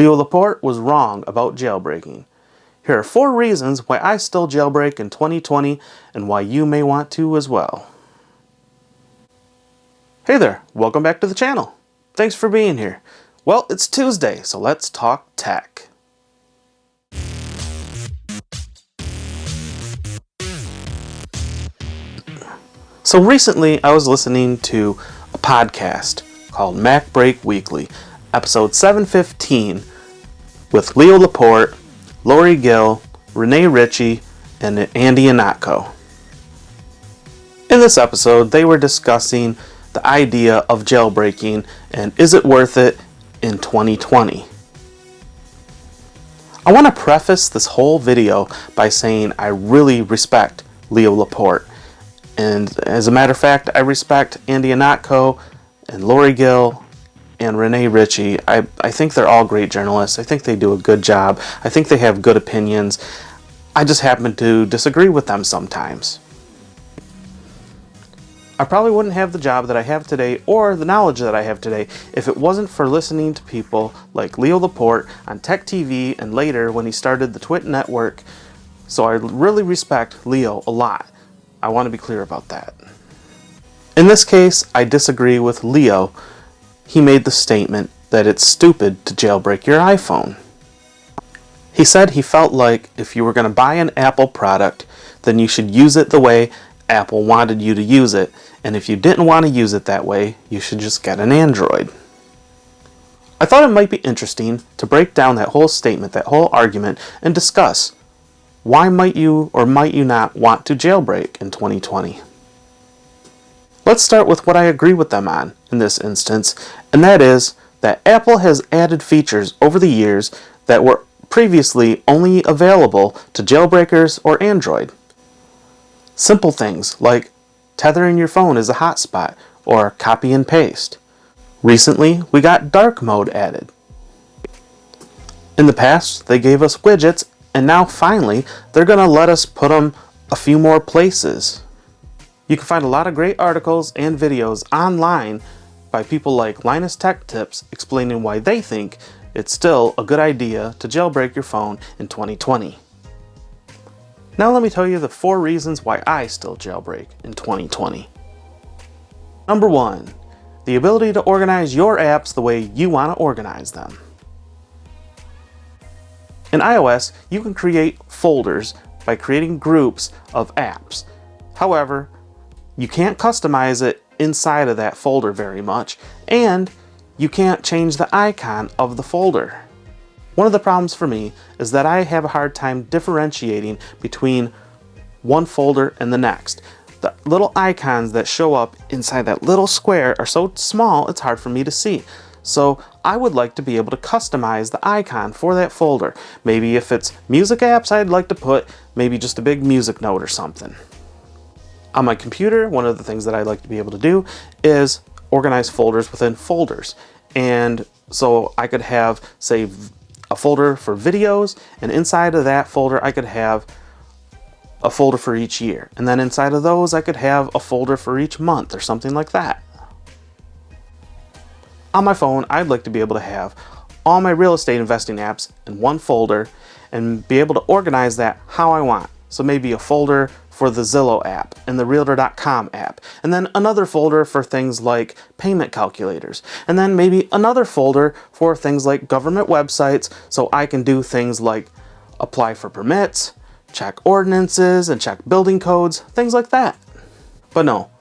Laporte was wrong about jailbreaking. Here are 4 reasons why I still jailbreak in 2020 and why you may want to as well. Hey there, welcome back to the channel. Thanks for being here. Well, it's Tuesday, so let's talk tech. So recently I was listening to a podcast called MacBreak Weekly, episode 715, with Laporte, Lori Gill, Renee Ritchie, and Andy Ihnatko. In this episode, they were discussing the idea of jailbreaking and is it worth it in 2020. I want to preface this whole video by saying I really respect Laporte. And as a matter of fact, I respect Andy Ihnatko and Lori Gill and Renee Ritchie. I think they're all great journalists. I think they do a good job. I think they have good opinions. I just happen to disagree with them sometimes. I probably wouldn't have the job that I have today or the knowledge that I have today if it wasn't for listening to people like Laporte on Tech TV and later when he started the TWiT network. So I really respect Leo a lot. I want to be clear about that. In this case, I disagree with Leo. He made the statement that it's stupid to jailbreak your iPhone. He said he felt like if you were going to buy an Apple product, then you should use it the way Apple wanted you to use it, and if you didn't want to use it that way, you should just get an Android. I thought it might be interesting to break down that whole statement, that whole argument, and discuss why might you or might you not want to jailbreak in 2020. Let's start with what I agree with them on in this instance, and that is that Apple has added features over the years that were previously only available to jailbreakers or Android. Simple things like tethering your phone as a hotspot or copy and paste. Recently, we got dark mode added. In the past, they gave us widgets, and now finally, they're going to let us put them a few more places. You can find a lot of great articles and videos online by people like Linus Tech tips explaining why they think it's still a good idea to jailbreak your phone in 2020. Now let me tell you the 4 reasons why I still jailbreak in 2020. Number 1, the ability to organize your apps the way you want to organize them. In iOS, you can create folders by creating groups of apps. However, you can't customize it inside of that folder very much, and you can't change the icon of the folder. One of the problems for me is that I have a hard time differentiating between one folder and the next. The little icons that show up inside that little square are so small it's hard for me to see. So I would like to be able to customize the icon for that folder. Maybe if it's music apps, I'd like to put maybe just a big music note or something. On my computer, one of the things that I like to be able to do is organize folders within folders. And so I could have, say, a folder for videos, and inside of that folder I could have a folder for each year. And then inside of those I could have a folder for each month or something like that. On my phone, I'd like to be able to have all my real estate investing apps in one folder and be able to organize that how I want. So maybe a folder for the Zillow app and the Realtor.com app, and then another folder for things like payment calculators, and then maybe another folder for things like government websites so I can do things like apply for permits, check ordinances, and check building codes, things like that. But no,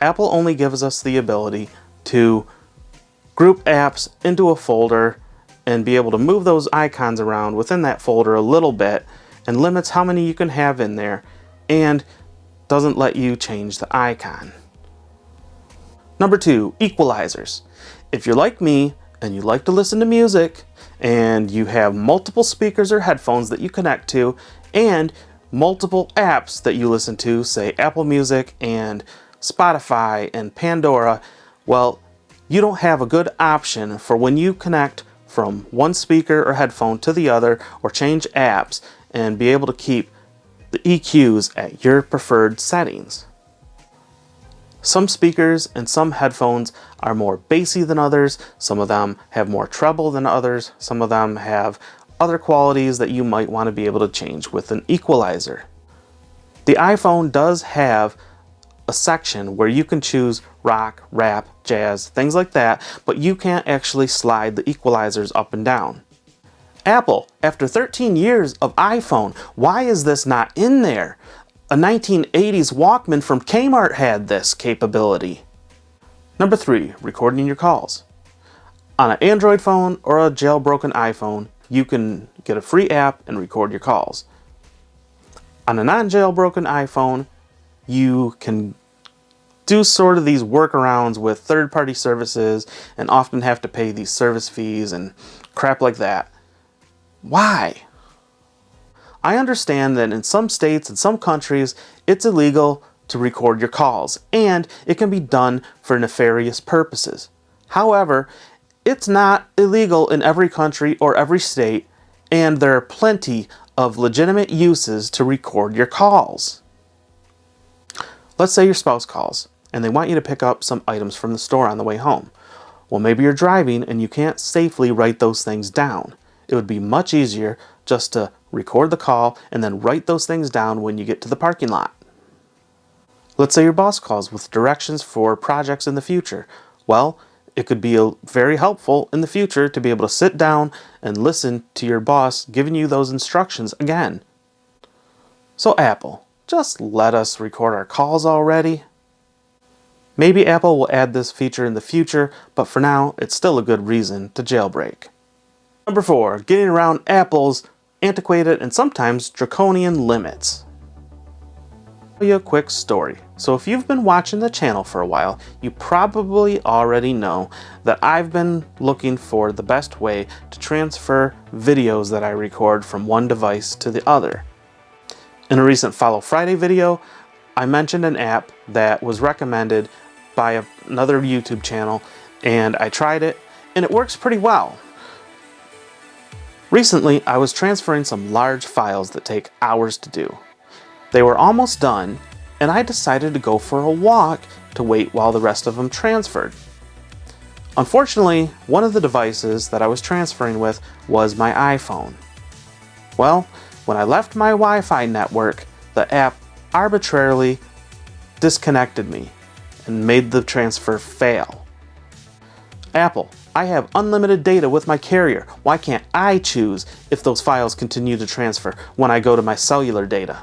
Apple only gives us the ability to group apps into a folder and be able to move those icons around within that folder a little bit, and limits how many you can have in there, and doesn't let you change the icon. Number 2, equalizers. If you're like me and you like to listen to music and you have multiple speakers or headphones that you connect to and multiple apps that you listen to, say Apple Music and Spotify and Pandora, well, you don't have a good option for when you connect from one speaker or headphone to the other or change apps and be able to keep the EQs at your preferred settings. Some speakers and some headphones are more bassy than others. Some of them have more treble than others. Some of them have other qualities that you might want to be able to change with an equalizer. The iPhone does have a section where you can choose rock, rap, jazz, things like that, but you can't actually slide the equalizers up and down. Apple, after 13 years of iPhone, why is this not in there? A 1980s Walkman from Kmart had this capability. Number 3, recording your calls. On an Android phone or a jailbroken iPhone, you can get a free app and record your calls. On a non-jailbroken iPhone, you can do sort of these workarounds with third-party services and often have to pay these service fees and crap like that. Why? I understand that in some states and some countries, it's illegal to record your calls, and it can be done for nefarious purposes. However, it's not illegal in every country or every state, and there are plenty of legitimate uses to record your calls. Let's say your spouse calls, and they want you to pick up some items from the store on the way home. Well, maybe you're driving and you can't safely write those things down. It would be much easier just to record the call and then write those things down when you get to the parking lot. Let's say your boss calls with directions for projects in the future. Well, it could be very helpful in the future to be able to sit down and listen to your boss giving you those instructions again. So Apple, just let us record our calls already. Maybe Apple will add this feature in the future, but for now, it's still a good reason to jailbreak. Number 4, getting around Apple's antiquated and sometimes draconian limits. I'll tell you a quick story. So if you've been watching the channel for a while, you probably already know that I've been looking for the best way to transfer videos that I record from one device to the other. In a recent Follow Friday video, I mentioned an app that was recommended by another YouTube channel, and I tried it, and it works pretty well. Recently, I was transferring some large files that take hours to do. They were almost done, and I decided to go for a walk to wait while the rest of them transferred. Unfortunately, one of the devices that I was transferring with was my iPhone. Well, when I left my Wi-Fi network, the app arbitrarily disconnected me and made the transfer fail. Apple, I have unlimited data with my carrier. Why can't I choose if those files continue to transfer when I go to my cellular data?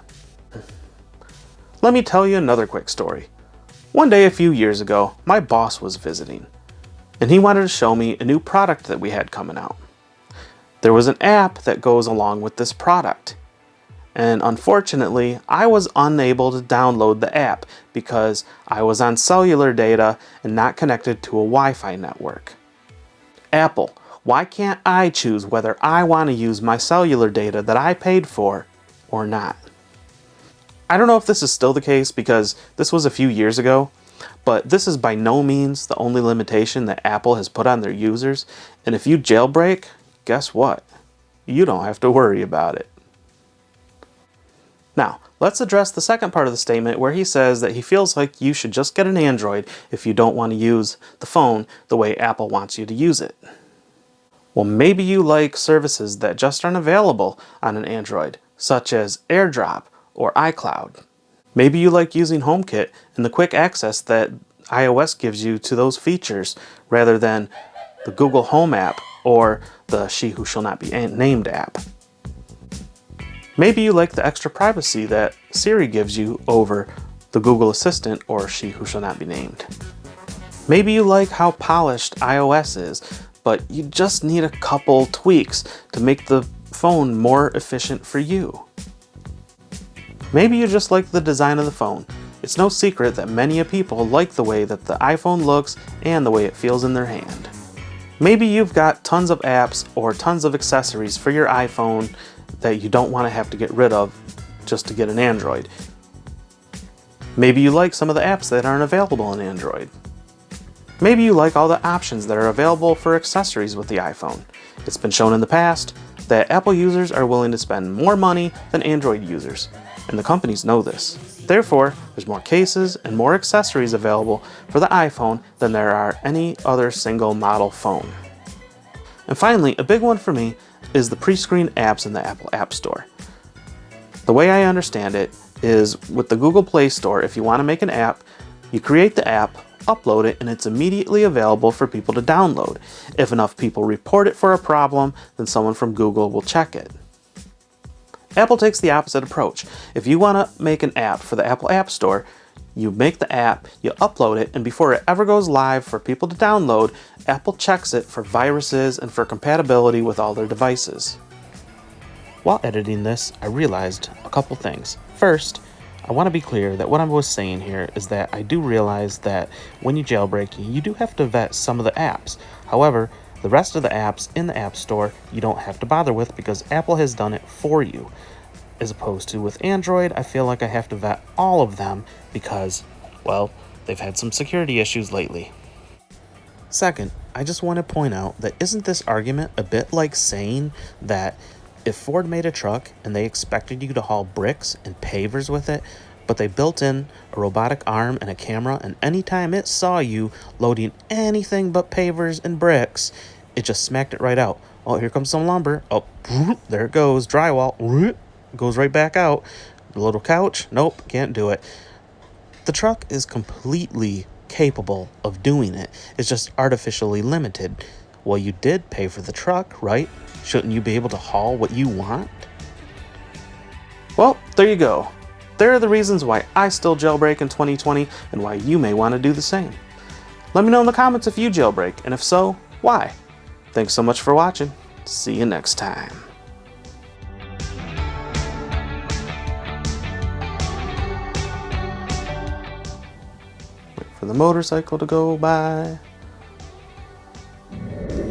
Let me tell you another quick story. One day a few years ago, my boss was visiting, and he wanted to show me a new product that we had coming out. There was an app that goes along with this product, and unfortunately, I was unable to download the app because I was on cellular data and not connected to a Wi-Fi network. Apple, why can't I choose whether I want to use my cellular data that I paid for or not? I don't know if this is still the case because this was a few years ago, but this is by no means the only limitation that Apple has put on their users, and if you jailbreak, guess what? You don't have to worry about it. Now, let's address the second part of the statement where he says that he feels like you should just get an Android if you don't want to use the phone the way Apple wants you to use it. Well, maybe you like services that just aren't available on an Android, such as AirDrop or iCloud. Maybe you like using HomeKit and the quick access that iOS gives you to those features rather than the Google Home app or the She Who Shall Not Be Named app. Maybe you like the extra privacy that Siri gives you over the Google Assistant or She Who Shall Not Be Named. Maybe you like how polished iOS is, but you just need a couple tweaks to make the phone more efficient for you. Maybe you just like the design of the phone. It's no secret that many people like the way that the iPhone looks and the way it feels in their hand. Maybe you've got tons of apps or tons of accessories for your iPhone that you don't want to have to get rid of just to get an Android. Maybe you like some of the apps that aren't available on Android. Maybe you like all the options that are available for accessories with the iPhone. It's been shown in the past that Apple users are willing to spend more money than Android users, and the companies know this. Therefore, there's more cases and more accessories available for the iPhone than there are any other single model phone. And finally, a big one for me is the pre-screened apps in the Apple App Store. The way I understand it is with the Google Play Store, if you want to make an app, you create the app, upload it, and it's immediately available for people to download. If enough people report it for a problem, then someone from Google will check it. Apple takes the opposite approach. If you want to make an app for the Apple App Store, you make the app, you upload it, and before it ever goes live for people to download, Apple checks it for viruses and for compatibility with all their devices. While editing this, I realized a couple things. First, I want to be clear that what I was saying here is that I do realize that when you jailbreak, you do have to vet some of the apps. However, the rest of the apps in the App Store you don't have to bother with because Apple has done it for you. As opposed to with Android, I feel like I have to vet all of them because, well, they've had some security issues lately. Second, I just want to point out that isn't this argument a bit like saying that if Ford made a truck and they expected you to haul bricks and pavers with it, but they built in a robotic arm and a camera, and anytime it saw you loading anything but pavers and bricks, it just smacked it right out. Oh, here comes some lumber. Oh, there it goes. Drywall. Goes right back out. The little couch. Nope, can't do it. The truck is completely capable of doing it. It's just artificially limited. Well, you did pay for the truck, right? Shouldn't you be able to haul what you want? Well, there you go. There are the reasons why I still jailbreak in 2020 and why you may want to do the same. Let me know in the comments if you jailbreak, and if so, why? Thanks so much for watching. See you next time. Wait for the motorcycle to go by.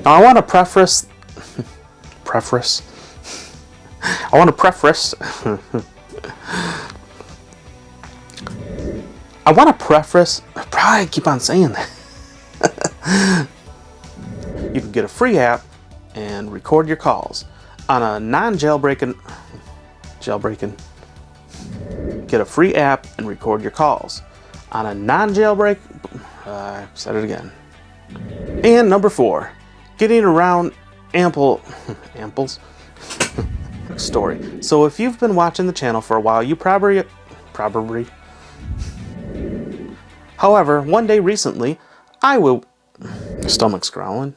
Now, I want to preface. I want to preface. I keep on saying that. You can get a free app and record your calls on a jailbreaking. Get a free app and record your calls on a non-jailbreak. I said it again. And number 4, getting around Apple's story. So if you've been watching the channel for a while, you probably. However, one day recently, stomach's growling.